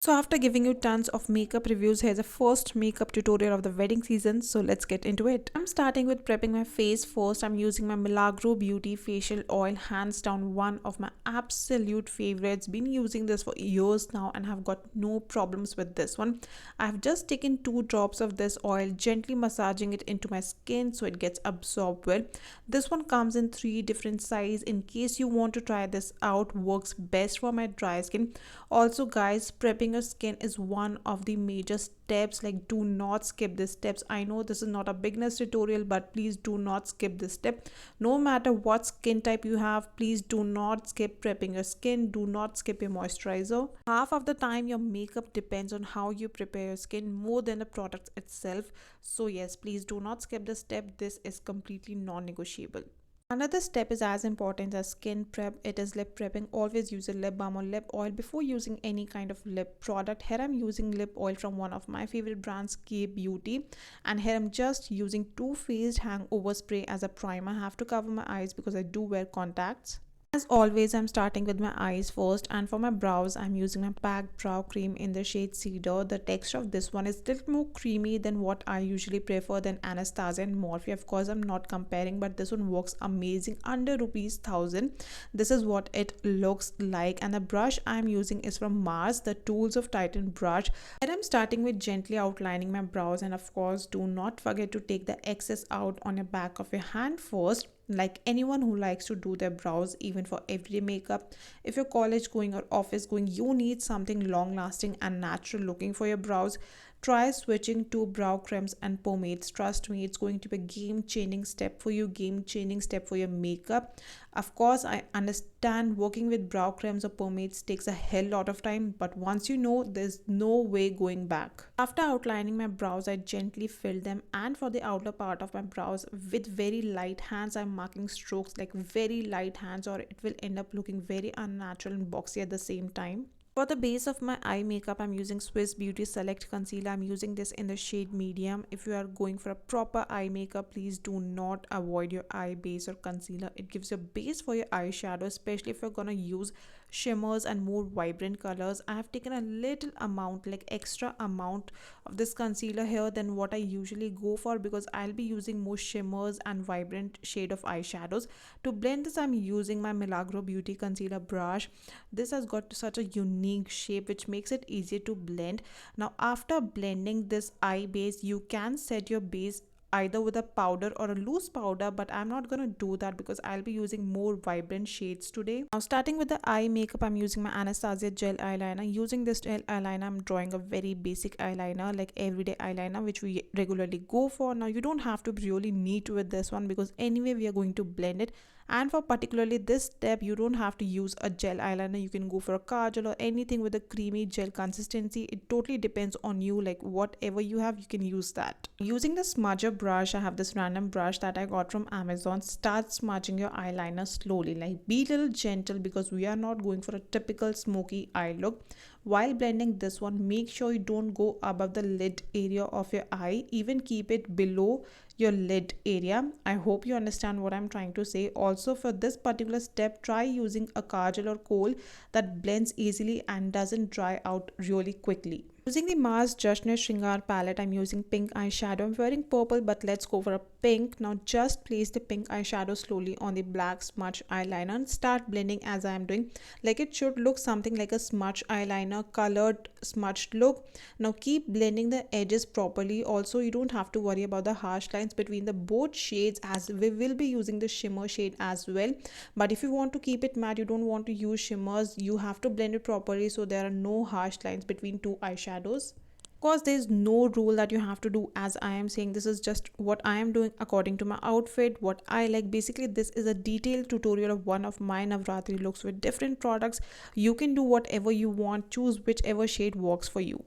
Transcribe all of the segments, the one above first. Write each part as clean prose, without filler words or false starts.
So after giving you tons of makeup reviews, here's a first makeup tutorial of the wedding season. So let's get into it. I'm starting with prepping my face first. I'm using my Milagro Beauty Facial Oil, hands down one of my absolute favorites. Been using this for years now and have got no problems with this one. I've just taken 2 drops of this oil, gently massaging it into my skin so it gets absorbed well. This one comes in 3 different sizes. In case you want to try this out, works best for my dry skin. Also guys, prepping your skin is one of the major steps. Like, do not skip these steps. I know this is not a beginner's tutorial, but please do not skip this step. No matter what skin type you have, please do not skip prepping your skin. Do not skip your moisturizer. Half of the time your makeup depends on how you prepare your skin more than the product itself. So yes, please do not skip this step. This is completely non-negotiable. Another step is as important as skin prep. It is lip prepping. Always use a lip balm or lip oil before using any kind of lip product. Here I'm using lip oil from one of my favorite brands, Nykaa Beauty, and here I'm just using Too Faced Hangover spray as a primer. I have to cover my eyes because I do wear contacts. As always, I'm starting with my eyes first, and for my brows, I'm using my PAC Brow cream in the shade Cedar. The texture of this one is a little more creamy than what I usually prefer than Anastasia and Morphe. Of course, I'm not comparing, but this one works amazing under rupees 1000. This is what it looks like, and the brush I'm using is from Mars, the Tools of Titan brush. And I'm starting with gently outlining my brows, and of course, do not forget to take the excess out on your back of your hand first. Like anyone who likes to do their brows even for everyday makeup, if you're college going or office going, you need something long lasting and natural looking for your brows. Try switching to brow cremes and pomades. Trust me, it's going to be a game changing step for you, game changing step for your makeup. Of course, I understand working with brow cremes or pomades takes a hell lot of time, but once you know, there's no way going back. After outlining my brows, I gently fill them, and for the outer part of my brows, with very light hands, I'm marking strokes, like very light hands, or it will end up looking very unnatural and boxy at the same time. For the base of my eye makeup, I'm using Swiss Beauty Select Concealer. I'm using this in the shade medium. If you are going for a proper eye makeup, please do not avoid your eye base or concealer. It gives you a base for your eyeshadow, especially if you're gonna use shimmers and more vibrant colors. I have taken a little amount, like extra amount of this concealer here than what I usually go for, because I'll be using more shimmers and vibrant shade of eyeshadows. To blend this, I'm using my Milagro Beauty Concealer brush. This has got such a unique shape which makes it easier to blend. Now after blending this eye base, you can set your base either with a powder or a loose powder, but I'm not gonna do that because I'll be using more vibrant shades today. Now starting with the eye makeup, I'm using my Anastasia gel eyeliner. Using this gel eyeliner, I'm drawing a very basic eyeliner, like everyday eyeliner which we regularly go for. Now you don't have to be really neat with this one because anyway we are going to blend it, and for particularly this step you don't have to use a gel eyeliner. You can go for a kajal or anything with a creamy gel consistency. It totally depends on you, like whatever you have you can use that. Using the smudger brush, I have this random brush that I got from Amazon. Start smudging your eyeliner slowly, like be a little gentle because we are not going for a typical smoky eye look. While blending this one, make sure you don't go above the lid area of your eye, even keep it below your lid area. I hope you understand what I'm trying to say. Also for this particular step, try using a kajal or kohl that blends easily and doesn't dry out really quickly. Using the Mars Jashan-e-Sringaar palette, I'm using pink eyeshadow. I'm wearing purple, but let's go for a pink. Now just place the pink eyeshadow slowly on the black smudge eyeliner and start blending as I am doing. Like it should look something like a smudge eyeliner, colored smudged look. Now keep blending the edges properly. Also, you don't have to worry about the harsh lines between the both shades, as we will be using the shimmer shade as well. But if you want to keep it matte, you don't want to use shimmers, you have to blend it properly so there are no harsh lines between two eyeshadows. Of course, there is no rule that you have to do as I am saying. This is just what I am doing according to my outfit, what I like. Basically, this is a detailed tutorial of one of my Navratri looks with different products. You can do whatever you want, choose whichever shade works for you.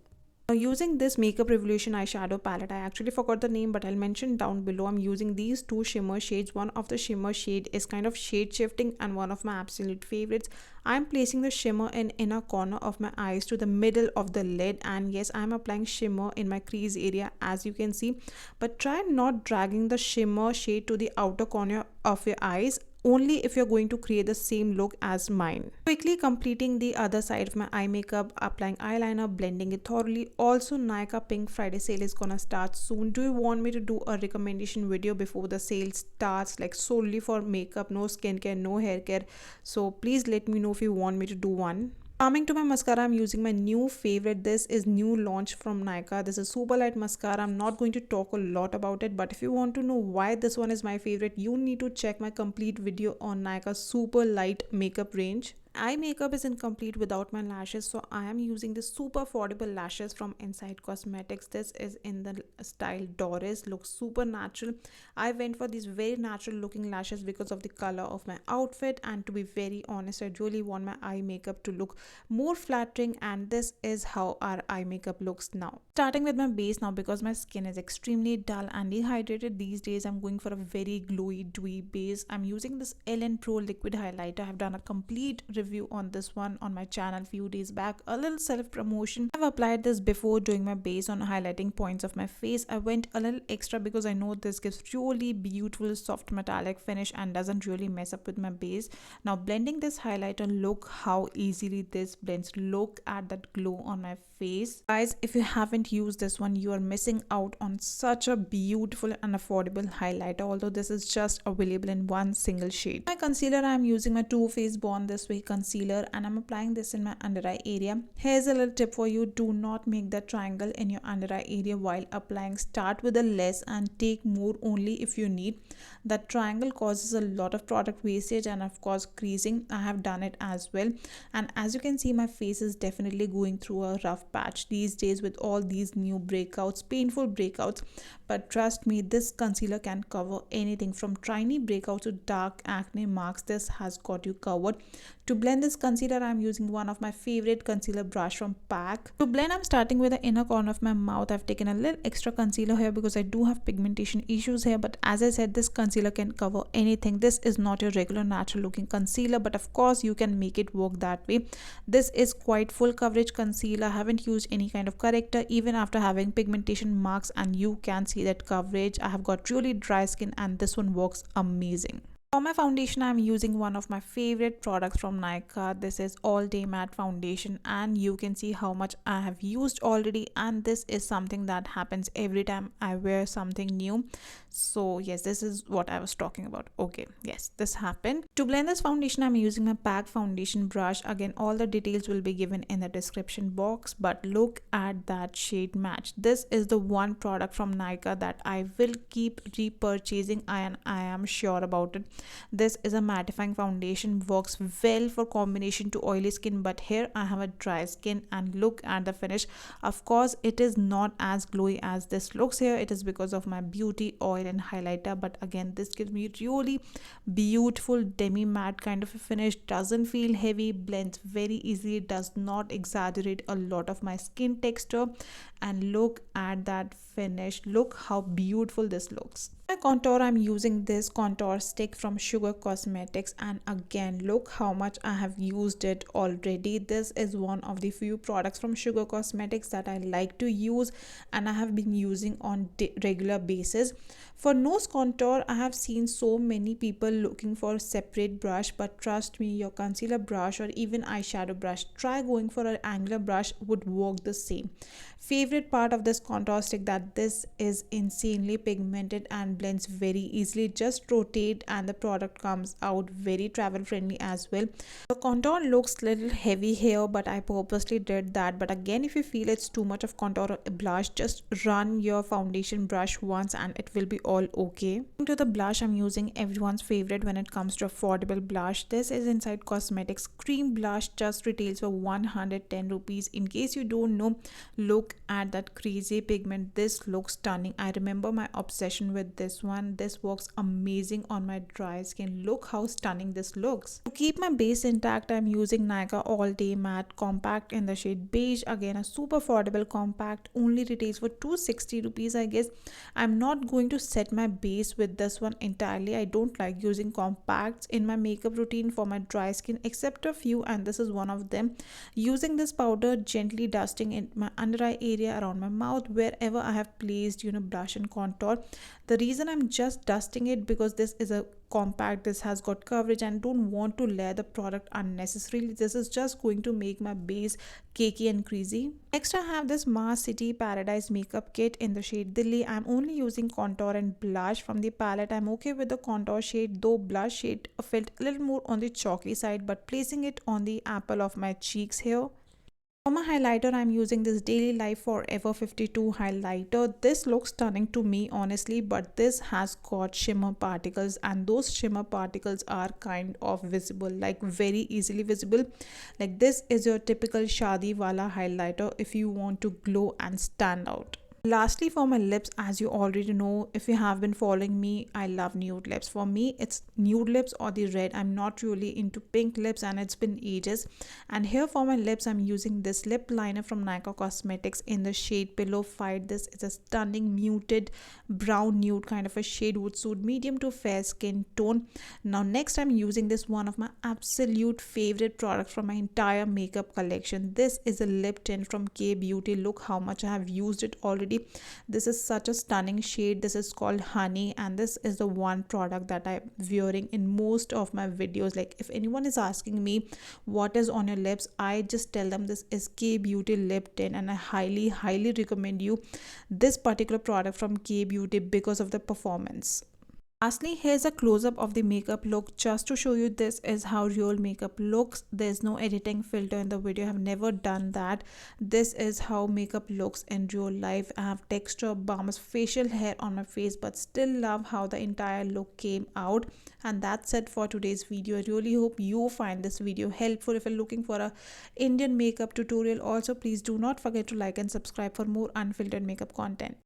Now using this Makeup Revolution eyeshadow palette, I actually forgot the name but I'll mention down below. I'm using these 2 shimmer shades. One of the shimmer shade is kind of shade shifting and one of my absolute favorites. I'm placing the shimmer in inner corner of my eyes to the middle of the lid, and yes, I'm applying shimmer in my crease area as you can see, but try not dragging the shimmer shade to the outer corner of your eyes. only if you're going to create the same look as mine. Quickly completing the other side of my eye makeup, applying eyeliner, blending it thoroughly. Also, Nykaa Pink Friday sale is gonna start soon. Do you want me to do a recommendation video before the sale starts, like solely for makeup, no skincare, no hair care? So please let me know if you want me to do one. Coming to my mascara, I'm using my new favorite. This is new launch from Nykaa. This is Superlight mascara. I'm not going to talk a lot about it, but if you want to know why this one is my favorite, you need to check my complete video on Nykaa Superlight makeup range. Eye makeup is incomplete without my lashes, so I am using the super affordable lashes from Inside Cosmetics. This is in the style Doris. Looks super natural. I went for these very natural looking lashes because of the color of my outfit, and to be very honest, I really want my eye makeup to look more flattering, and this is how our eye makeup looks now. Starting with my base now, because my skin is extremely dull and dehydrated these days, I'm going for a very glowy dewy base. I'm using this LN Pro liquid highlighter. I have done a complete review on this one on my channel few days back, a little self promotion. I've applied this before doing my base on highlighting points of my face. I went a little extra because I know this gives really beautiful soft metallic finish and doesn't really mess up with my base. Now blending this highlighter, look how easily this blends. Look at that glow on my face. Guys, if you haven't used this one, you are missing out on such a beautiful and affordable highlighter, although this is just available in one single shade. My concealer, I am using my Too Faced Born This Way concealer, and I'm applying this in my under eye area. Here's a little tip for you: do not make that triangle in your under eye area while applying. Start with a less and take more only if you need. That triangle causes a lot of product wastage and of course creasing. I have done it as well, and as you can see, my face is definitely going through a rough patch these days with all these new breakouts, painful breakouts. But trust me, this concealer can cover anything from tiny breakouts to dark acne marks. This has got you covered. To blend this concealer, I'm using one of my favorite concealer brush from PAC. To blend, I'm starting with the inner corner of my mouth. I've taken a little extra concealer here because I do have pigmentation issues here, but as I said, this concealer can cover anything. This is not your regular natural looking concealer, but of course you can make it work that way. This is quite full coverage concealer. I haven't used any kind of corrector even after having pigmentation marks, and you can see that coverage. I have got really dry skin and this one works amazing. For my foundation, I'm using one of my favorite products from Nykaa. This is All Day Matte Foundation, and you can see how much I have used already, and this is something that happens every time I wear something new. So yes, this is what I was talking about. Okay, yes, this happened. To blend this foundation, I'm using my PAC foundation brush. Again, all the details will be given in the description box, but look at that shade match. This is the one product from Nykaa that I will keep repurchasing, and I am sure about it. This is a mattifying foundation, works well for combination to oily skin, but here I have a dry skin, and look at the finish. Of course, it is not as glowy as this looks here. It is because of my beauty oil and highlighter, but again, this gives me really beautiful demi matte kind of a finish. Doesn't feel heavy, blends very easily, does not exaggerate a lot of my skin texture, and look at that finish. Look how beautiful this looks. My contour, I'm using this contour stick from Sugar Cosmetics, and again, look how much I have used it already. This is one of the few products from Sugar Cosmetics that I like to use and I have been using on regular basis. For nose contour, I have seen so many people looking for separate brush, but trust me, your concealer brush or even eyeshadow brush, try going for an angular brush, would work the same. Favorite part of this contour stick, that this is insanely pigmented and blends very easily. Just rotate and the product comes out very travel friendly as well. The contour looks little heavy here, but I purposely did that. But again, if you feel it's too much of contour blush, just run your foundation brush once and it will be all okay. To the blush, I'm using everyone's favorite when it comes to affordable blush. This is Inside Cosmetics cream blush, just retails for 110 rupees. In case you don't know, look at that crazy pigment. This looks stunning. I remember my obsession with this one. This works amazing on my dry skin. Look how stunning this looks. To keep my base intact, I'm using Nykaa All Day Matte Compact in the shade Beige. Again, a super affordable compact, only retails for 260 rupees, I guess. I'm not going to set my base with this one entirely. I don't like using compacts in my makeup routine for my dry skin, except a few, and this is one of them. Using this powder, gently dusting in my under eye area, around my mouth, wherever I have placed blush and contour. The reason I'm just dusting it because this is a compact, this has got coverage and don't want to layer the product unnecessarily. This is just going to make my base cakey and creasy. Next I have this Mars City Paradise makeup kit in the shade Dilli. I'm only using contour and blush from the palette. I'm okay with the contour shade, though blush shade felt a little more on the chalky side, but placing it on the apple of my cheeks here. For my highlighter, I'm using this Daily Life Forever 52 highlighter. This looks stunning to me honestly, but this has got shimmer particles and those shimmer particles are kind of visible, like very easily visible. Like this is your typical Shadi wala highlighter if you want to glow and stand out. Lastly, for my lips, as you already know, if you have been following me, I love nude lips. For me, it's nude lips or the red. I'm not really into pink lips and it's been ages. And here for my lips, I'm using this lip liner from Nykaa Cosmetics in the shade Pillow Fight. This is a stunning muted brown nude kind of a shade, would suit medium to fair skin tone. Now next, I'm using this one of my absolute favorite products from my entire makeup collection. This is a lip tint from K Beauty. Look how much I have used it already. This is such a stunning shade. This is called Honey and this is the one product that I'm wearing in most of my videos. Like if anyone is asking me what is on your lips, I just tell them this is K Beauty lip tint and I highly recommend you this particular product from K Beauty because of the performance. Lastly, here's a close-up of the makeup look just to show you this is how real makeup looks. There's no editing filter in the video. I have never done that. This is how makeup looks in real life. I have texture, balms, facial hair on my face, but still love how the entire look came out. And that's it for today's video. I really hope you find this video helpful. If you're looking for a Indian makeup tutorial, also please do not forget to like and subscribe for more unfiltered makeup content.